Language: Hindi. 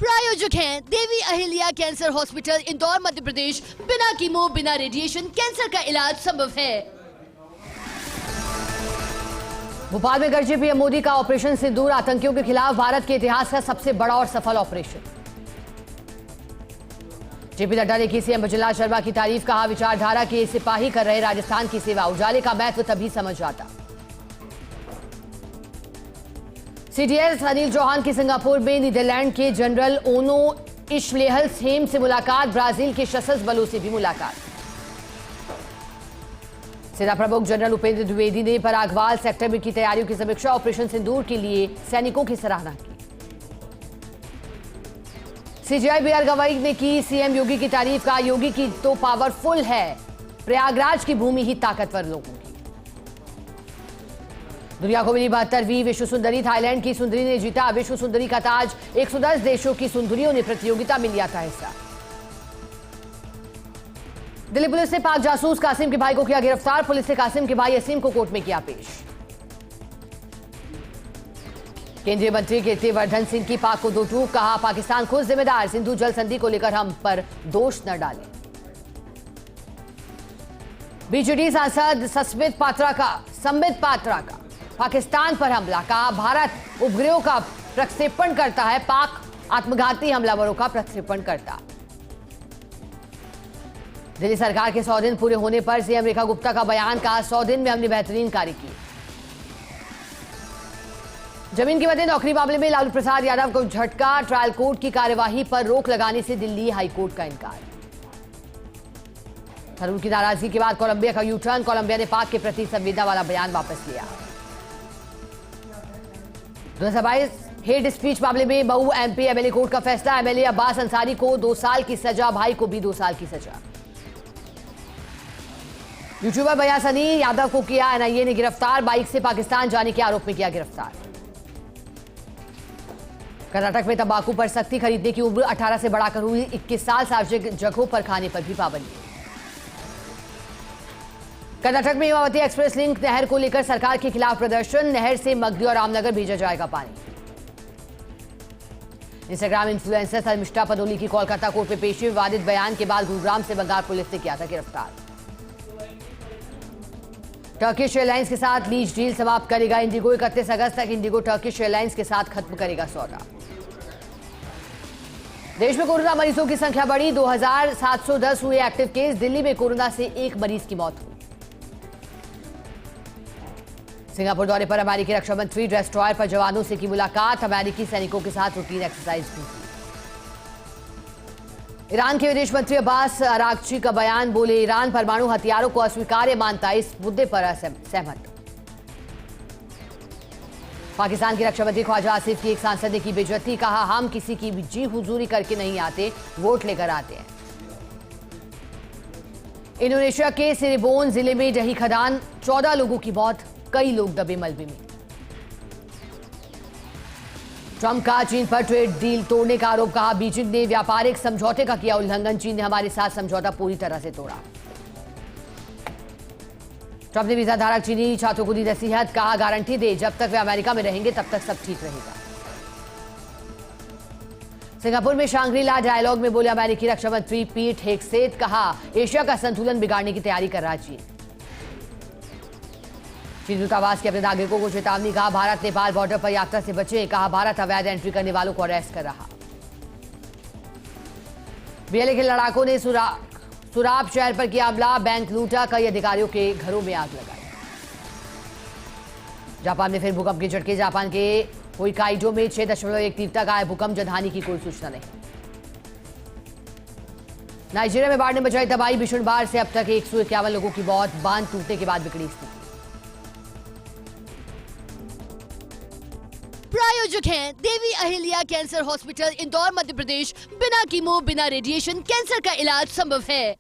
प्रायोजक हैं देवी अहिल्या कैंसर हॉस्पिटल, इंदौर, मध्य प्रदेश। बिना कीमो, बिना रेडिएशन कैंसर का इलाज संभव है। भोपाल में गरजे पीएम मोदी का ऑपरेशन सिंदूर, आतंकियों के खिलाफ भारत के इतिहास का सबसे बड़ा और सफल ऑपरेशन। जेपी नड्डा ने की सीएम भजनलाल शर्मा की तारीफ, कहा विचारधारा के सिपाही कर रहे राजस्थान की सेवा, उजाले का महत्व तभी समझ आता। सीडीएस अनिल चौहान की सिंगापुर में नीदरलैंड के जनरल ओनो इश्लेहल्सहेम से मुलाकात, ब्राजील के सशस्त्र बलों से भी मुलाकात। सेना प्रमुख जनरल उपेंद्र द्विवेदी ने परागवाल सेक्टर में की तैयारियों की समीक्षा, ऑपरेशन सिंदूर के लिए सैनिकों की सराहना की। सीजीआई बीआर गवई ने की सीएम योगी की तारीफ, कहा योगी की तो पावरफुल है, प्रयागराज की भूमि ही ताकतवर लोगों की। दुनिया को मिली 72वीं विश्व सुंदरी, थाईलैंड की सुंदरी ने जीता विश्व सुंदरी का ताज, 110 देशों की सुंदरियों ने प्रतियोगिता में लिया था हिस्सा। दिल्ली पुलिस ने पाक जासूस कासिम के भाई को किया गिरफ्तार, पुलिस ने कासिम के भाई असीम को कोर्ट में किया पेश। केंद्रीय मंत्री कीर्तिवर्धन सिंह की पाक को दो टूक, कहा पाकिस्तान खुद जिम्मेदार, सिंधु जल संधि को लेकर हम पर दोष न डालें। बीजेडी सांसद संबित पात्रा का पाकिस्तान पर हमला, कहा भारत उपग्रहों का प्रक्षेपण करता है, पाक आत्मघाती हमलावरों का प्रक्षेपण करता। दिल्ली सरकार के 100 दिन पूरे होने पर सीएम रेखा गुप्ता का बयान, कहा 100 दिन में हमने बेहतरीन कार्य की। जमीन की वजह नौकरी मामले में लालू प्रसाद यादव को झटका, ट्रायल कोर्ट की कार्यवाही पर रोक लगाने से दिल्ली हाईकोर्ट का इनकार। थरूर की नाराजगी के बाद कोलंबिया का यू टर्न, कोलंबिया ने पाक के प्रति संवेदना वाला बयान वापस लिया। 2022 हेट स्पीच मामले में मऊ एमपी एमएलए कोर्ट का फैसला, एमएलए अब्बास अंसारी को 2 साल की सजा, भाई को भी 2 साल की सजा। यूट्यूबर भैया सनी यादव को किया एनआईए ने गिरफ्तार, बाइक से पाकिस्तान जाने के आरोप में किया गिरफ्तार। कर्नाटक में तंबाकू पर सख्ती, खरीदने की उम्र 18 से बढ़ाकर हुई 21 साल, सार्वजनिक जगहों पर खाने पर भी पाबंदी। कर्नाटक में हिमावती एक्सप्रेस लिंक नहर को लेकर सरकार के खिलाफ प्रदर्शन, नहर से मगधी और रामनगर भेजा जाएगा पानी। इंस्टाग्राम इन्फ्लुएंसर शर्मिष्ठा पदोली की कोलकाता कोर्ट में पेशी, विवादित बयान के बाद गुरुग्राम से बंगाल पुलिस ने किया था गिरफ्तार। टर्किश एयरलाइंस के साथ लीज डील समाप्त करेगा इंडिगो, 31 अगस्त तक इंडिगो टर्किश एयरलाइंस के साथ खत्म करेगा सौदा। देश में कोरोना मरीजों की संख्या बढ़ी, 2710 हुए एक्टिव केस, दिल्ली में कोरोना से 1 मरीज की मौत हुई। सिंगापुर दौरे पर अमेरिकी रक्षा मंत्री डेस्ट्रॉयर पर जवानों से की मुलाकात, अमेरिकी सैनिकों के साथ रूटीन एक्सरसाइज भी की। ईरान के विदेश मंत्री अब्बास अरागची का बयान, बोले ईरान परमाणु हथियारों को अस्वीकार्य मानता है, इस मुद्दे पर सहमत। पाकिस्तान के रक्षा मंत्री ख्वाजा आसिफ की एक सांसद ने की बेइज्जती, कहा हम किसी की जी हुजूरी करके नहीं आते, वोट लेकर आते हैं। इंडोनेशिया के सिरिबोन जिले में ढही खदान, 14 लोगों की मौत, कई लोग दबे मलबे में। ट्रंप का चीन पर ट्रेड डील तोड़ने का आरोप, कहा बीजिंग ने व्यापारिक समझौते का किया उल्लंघन, चीन ने हमारे साथ समझौता पूरी तरह से तोड़ा। ट्रंप ने वीजा धारक चीनी छात्रों को दी नसीहत, कहा गारंटी दे जब तक वे अमेरिका में रहेंगे तब तक सब ठीक रहेगा। सिंगापुर में शांग्री-ला डायलॉग में बोले अमेरिकी रक्षा मंत्री पीट हेगसेथ, कहा एशिया का संतुलन बिगाड़ने की तैयारी कर रहा चीन। चीन दूतावास के अपने नागरिकों को चेतावनी, कहा भारत नेपाल बॉर्डर पर यात्रा से बचे, कहा भारत अवैध एंट्री करने वालों को अरेस्ट कर रहा। बीएलए के लड़ाकों ने सुराब शहर पर किया हमला, बैंक लूटा, कई अधिकारियों के घरों में आग लगाई। जापान में फिर भूकंप के झटके, जापान के होइकाइडो में 6.1 तीव्रता का भूकंप, जनहानि की कोई सूचना नहीं। नाइजीरिया में बाढ़ ने मचाई तबाही, भीषण बाढ़ से अब तक 151 लोगों की मौत, बांध टूटने के बाद बिगड़ी स्थिति। प्रायोजक हैं देवी अहिल्या कैंसर हॉस्पिटल, इंदौर, मध्य प्रदेश। बिना कीमो, बिना रेडिएशन कैंसर का इलाज संभव है।